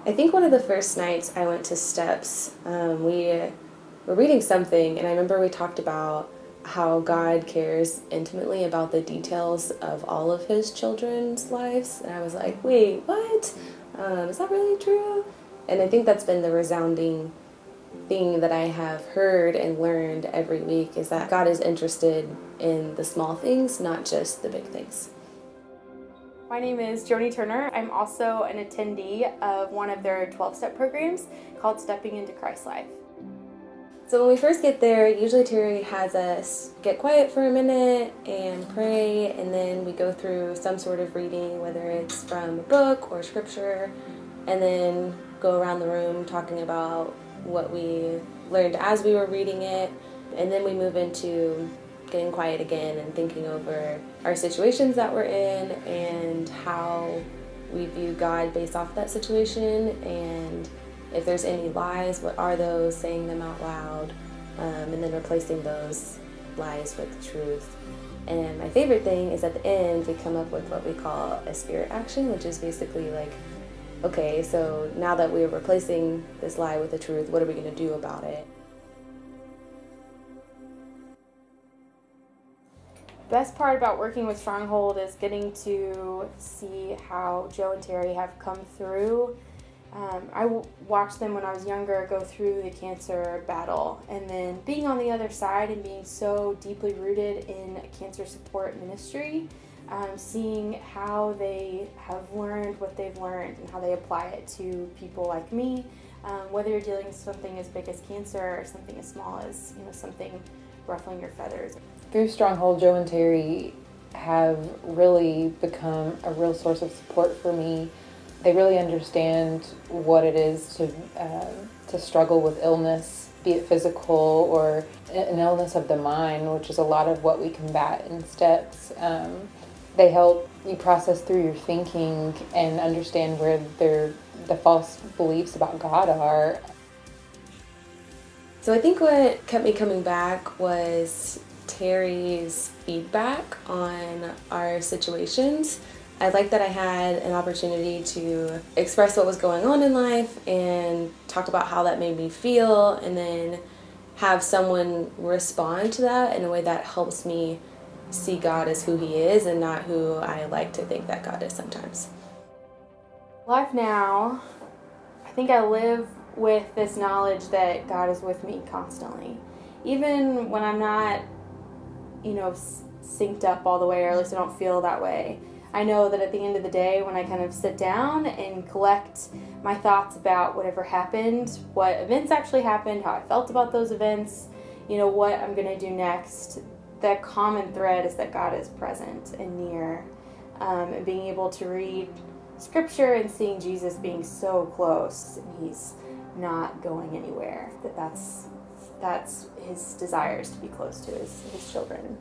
I think one of the first nights I went to Steps, we were reading something, and I remember we talked about how God cares intimately about the details of all of his children's lives. And I was like, wait, what? Is that really true? And I think that's been the resounding thing that I have heard and learned every week, is that God is interested in the small things, not just the big things. My name is JOANIE Turner. I'm also an attendee of one of their 12-step programs called Stepping into Christ's Life. So when we first get there, usually Terry has us get quiet for a minute and pray, and then we go through some sort of reading, whether it's from a book or scripture, and then go around the room talking about what we learned as we were reading it, and then we move into getting quiet again and thinking over our situations that we're in and how we view God based off that situation, and if there's any lies, what are those, saying them out loud, and then replacing those lies with truth. And my favorite thing is at the end we come up with what we call a spirit action, which is basically like, okay, so now that we're replacing this lie with the truth, what are we going to do about it? The best part about working with Stronghold is getting to see how Joe and Terry have come through. I watched them when I was younger go through the cancer battle, and then being on the other side and being so deeply rooted in a cancer support ministry, seeing how they have learned what they've learned and how they apply it to people like me, whether you're dealing with something as big as cancer or something as small as something ruffling your feathers. Through Stronghold, Joe and Terry have really become a real source of support for me. They really understand what it is to struggle with illness, be it physical or an illness of the mind, which is a lot of what we combat in Steps. They help you process through your thinking and understand where the false beliefs about God are. So I think what kept me coming back was Terry's feedback on our situations. I liked that I had an opportunity to express what was going on in life and talk about how that made me feel, and then have someone respond to that in a way that helps me see God as who he is and not who I like to think that God is sometimes. Life now, I think I live with this knowledge that God is with me constantly. Even when I'm not, synced up all the way, or at least I don't feel that way. I know that at the end of the day, when I kind of sit down and collect my thoughts about whatever happened, what events actually happened, how I felt about those events, what I'm going to do next, that common thread is that God is present and near, and being able to read scripture and seeing Jesus being so close, and he's not going anywhere, that's his desires, to be close to his children.